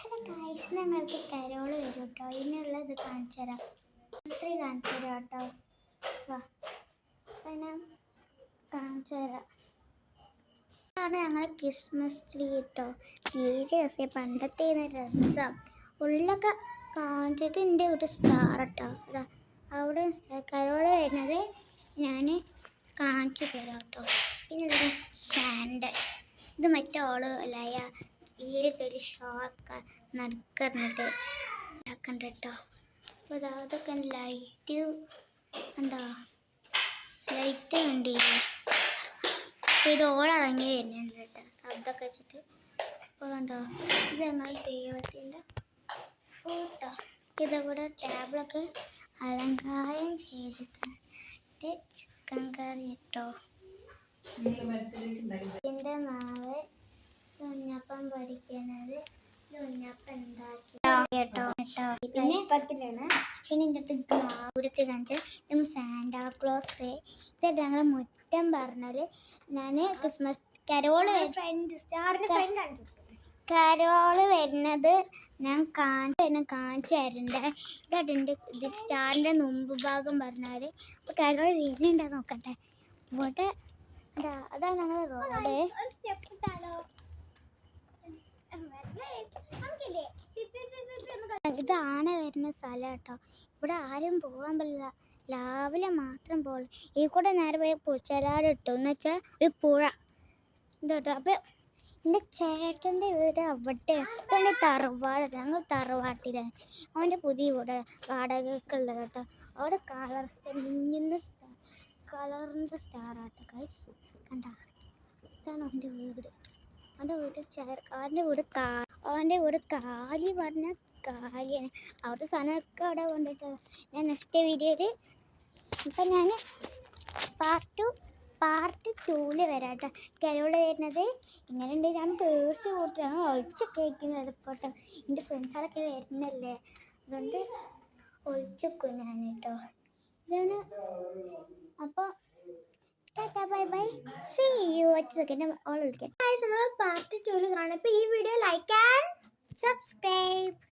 Hello guys, ഞങ്ങൾക്ക് carol വരും കേട്ടോ. ഇതിനുള്ളത് കാണിച്ചു തരാം. സ്ത്രീ കാണിച്ചു തരാം കേട്ടോ. വാ, ഞാൻ കാണിച്ചു തരാം. ഇതാണ് ഞങ്ങൾ ക്രിസ്മസ് ട്രീ കേട്ടോ. തീരെ രസം, പണ്ടത്തെ രസം ഉള്ളൊക്കെ കാണിച്ചിട്ട് എൻ്റെ ഒരു സ്റ്റാർ കേട്ടോ. അതാ അവിടെ കരോള് വരുന്നത് ഞാൻ കാണിച്ചു തരാം കേട്ടോ. പിന്നെ ഇത് ഷാൻഡ്, ഇത് മറ്റോള് അല്ലായ തീരെ ഒരു ഷോർട്ട് നടക്കറിഞ്ഞിട്ട് ഉണ്ടാക്കണ്ട കേട്ടോ. അപ്പോൾ അതൊക്കെ ലൈറ്റ് കണ്ടോ, ലൈറ്റ് കണ്ടില്ലേ. അപ്പോൾ ഇത് ഓളിറങ്ങി വരുന്നുണ്ട് കേട്ടോ, ശബ്ദമൊക്കെ വെച്ചിട്ട്. അപ്പോൾ കണ്ടോ, ഇത് ഞങ്ങൾ ദൈവത്തിൻ്റെ ഫോട്ടോ. ഇതവിടെ ടേബിളൊക്കെ അലങ്കാരം ചെയ്തിട്ടുണ്ട്. ചിക്കൻ കറി കേട്ടോ. ഇതിൻ്റെ മാവ് ഉണ്ണിയപ്പം പൊരിക്കുന്നത്, ഉണ്ണിയപ്പം ഉണ്ടാക്കി കേട്ടോ. പിന്നെ ഇതിൻ്റെ ദൂരത്തിൽ കാണിച്ചാൽ സാന്റാക്ലോസ്. ഇതായിട്ട് ഞങ്ങൾ മുറ്റം പറഞ്ഞാൽ ഞാൻ ക്രിസ്മസ് കരോള് വരുന്നത് ഞാൻ കാണിച്ചു തരണ്ടേ. ഇതായിട്ടുണ്ട് ഇത് സ്റ്റാറിൻ്റെ മുമ്പ് ഭാഗം പറഞ്ഞാൽ. അപ്പോൾ കരോള് വരുന്നുണ്ടോ നോക്കട്ടെ. ഇവിടെ അതാണ് ഞങ്ങൾ റോഡ്. ഇത് ആന വരുന്ന സ്ഥലം കേട്ടോ. ഇവിടെ ആരും പോകാൻ പറ്റില്ല, രാവിലെ മാത്രം പോകും. ഈ കൂടെ നേരെ പോയി പൂച്ചലാട് ഇട്ടു എന്ന് വെച്ചാൽ ഒരു പുഴ ഇതോട്ടോ. അപ്പം എൻ്റെ ചേട്ടൻ്റെ വീട് അവിടെ. ഇതാണ് തറവാട്, ഞങ്ങൾ തറവാട്ടിലാണ്. അവൻ്റെ പുതിയ വീട് വാടകയ്ക്കുള്ളത് കേട്ടോ. അവിടെ മിന്നുന്ന കളറിൻ്റെ സ്റ്റാറാട്ടോ ഗൈസ്. കണ്ട, ഇതാണ് അവൻ്റെ വീട്. അവൻ്റെ വീട് കാലി പറഞ്ഞ കാലിയാണ്. അവിടുത്തെ സാധനമൊക്കെ അവിടെ കൊണ്ടിട്ട് ഞാൻ നെക്സ്റ്റ് വീഡിയോയിൽ ഇപ്പം ഞാൻ പാർട്ട് 2 വരാം കേട്ടോ. കരോള് വരുന്നത് ഇങ്ങനെയുണ്ട്. ഞാൻ പേഴ്സ് കൂട്ടിയാണ് ഒളിച്ച് കേൾക്കുന്നത് പോട്ടോ. എൻ്റെ ഫ്രണ്ട്സുകളൊക്കെ വരുന്നല്ലേ, അതുകൊണ്ട് ഒളിച്ചേക്കും ഞാൻ കേട്ടോ. ഇതാണ്. അപ്പോൾ bye bye, see you. Second ഓൾ വിളിക്കാം. നമ്മൾ പാർട്ട് 2 കാണാം. അപ്പോൾ ഈ വീഡിയോ ലൈക്ക് ആൻഡ് സബ്സ്ക്രൈബ്.